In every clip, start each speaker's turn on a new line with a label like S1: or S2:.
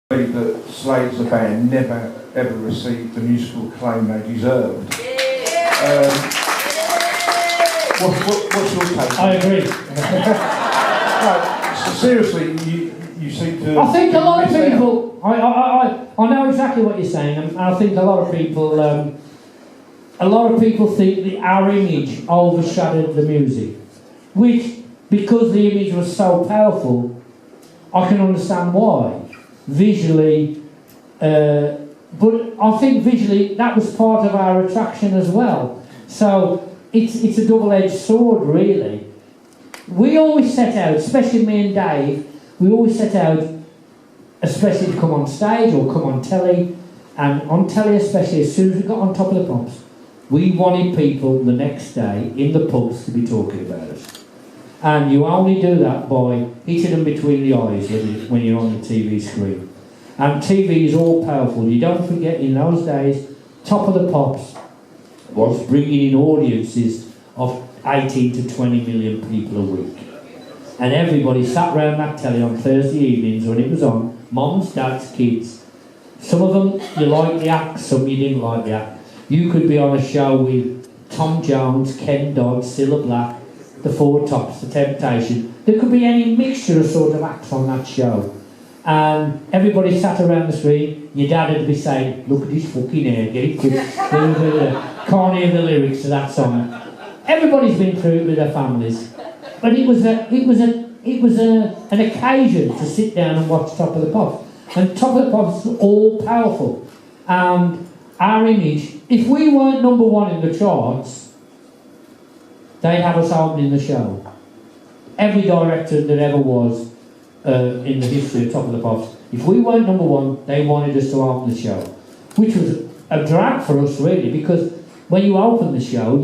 S1: that Slade's the band never ever received the musical acclaim they deserved. What's your take?
S2: I agree.
S1: No, so seriously, you seem to.
S2: I think a lot of people. I know exactly what you're saying, and I think a lot of people. A lot of people think that our image overshadowed the music, which, because the image was so powerful, I can understand why. Visually, but I think visually that was part of our attraction as well. So it's a double-edged sword, really. We always set out, especially me and Dave, we always set out, especially to come on stage or come on telly, and on telly especially, as soon as we got on top of the pops, we wanted people the next day in the pubs to be talking about us. And you only do that by hitting them between the eyes when you're on the TV screen. And TV is all powerful. You don't forget, in those days, Top of the Pops was bringing in audiences of 18 to 20 million people a week. And everybody sat round that telly on Thursday evenings when it was on, moms, dads, kids. Some of them you liked the act, some you didn't like the act. You could be on a show with Tom Jones, Ken Dodd, Cilla Black, the Four Tops, the Temptation. There could be any mixture of sort of acts on that show. And everybody sat around the screen. Your dad would be saying, "Look at his fucking hair, get it quick." Can't hear the lyrics to that song. Everybody's been through it with their families. But it was an occasion to sit down and watch Top of the Pops. And Top of the Pops was all powerful. And our image, if we weren't number one in the charts, they'd have us opening the show. Every director that ever was in the history of Top of the Pops, if we weren't number one, they wanted us to open the show, which was a drag for us, really, because when you open the show,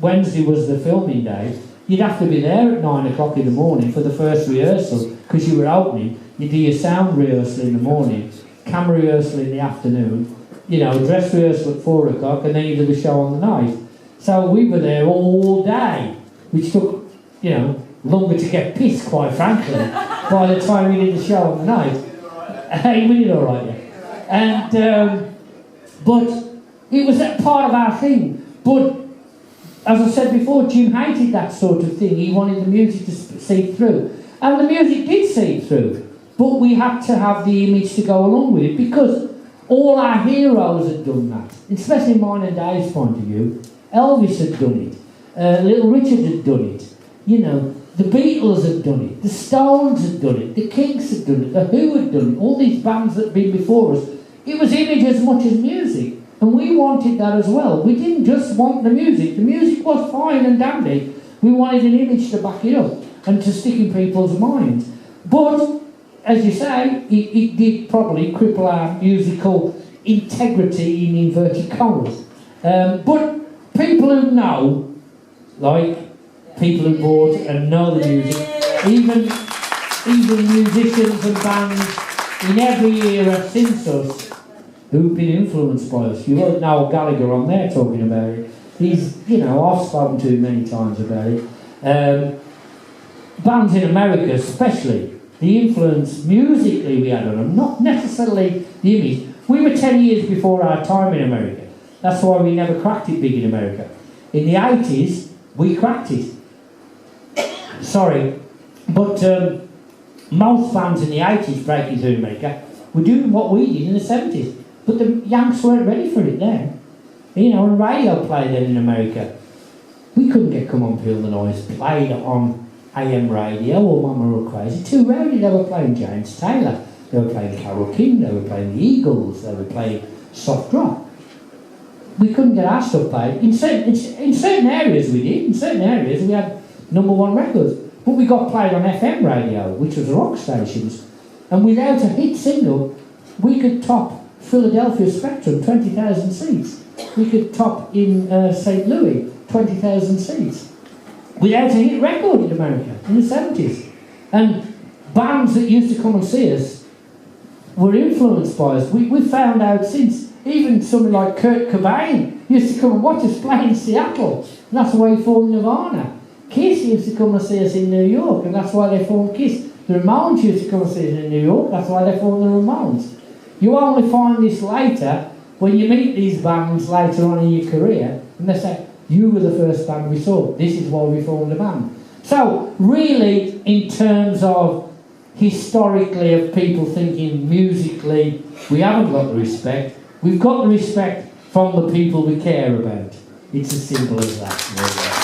S2: Wednesday was the filming day, you'd have to be there at 9 o'clock in the morning for the first rehearsal, because you were opening. You do your sound rehearsal in the morning, camera rehearsal in the afternoon, dress rehearsal at 4 o'clock, and then you do the show on the night. So we were there all day, which took, longer to get pissed, quite frankly, by the time we did the show on the night. Hey, we did all right, yeah. And, but it was a part of our thing. But, as I said before, Jim hated that sort of thing. He wanted the music to seep through. And the music did seep through. But we had to have the image to go along with it, because all our heroes had done that, especially mine and Dave's point of view. Elvis had done it. Little Richard had done it. The Beatles had done it. The Stones had done it. The Kinks had done it. The Who had done it. All these bands that had been before us. It was image as much as music. And we wanted that as well. We didn't just want the music. The music was fine and dandy. We wanted an image to back it up and to stick in people's minds. But, as you say, it did probably cripple our musical integrity in inverted commas. But people who know, like people who bought and know the music, even musicians and bands in every era since us who've been influenced by us. You won't know Gallagher on there talking about it. He's, I've spoken to him many times about it. Bands in America especially, the influence musically we had on them, not necessarily the image. We were 10 years before our time in America. That's why we never cracked it big in America. In the 80s, we cracked it. Sorry. But most bands in the 80s breaking through America were doing what we did in the 70s. But the Yanks weren't ready for it then. And radio played then in America. We couldn't get Come On Feel the Noise played on AM radio or Mama Or Crazy. Too rarely they were playing James Taylor. They were playing Carole King, they were playing the Eagles, they were playing soft rock. We couldn't get our stuff played. In certain areas we did. In certain areas we had number one records. But we got played on FM radio, which was rock stations. And without a hit single, we could top Philadelphia Spectrum, 20,000 seats. We could top in St. Louis, 20,000 seats. Without a hit record in America, in the 70s. And bands that used to come and see us were influenced by us. We found out since, even somebody like Kurt Cobain used to come and watch us play in Seattle. And that's why he formed Nirvana. Kiss used to come and see us in New York, and that's why they formed Kiss. The Ramones used to come and see us in New York, that's why they formed the Ramones. You only find this later, when you meet these bands later on in your career, and they say, you were the first band we saw, this is why we formed a band. So, really, in terms of historically of people thinking musically, we haven't got the respect. We've got the respect from the people we care about. It's as simple as that.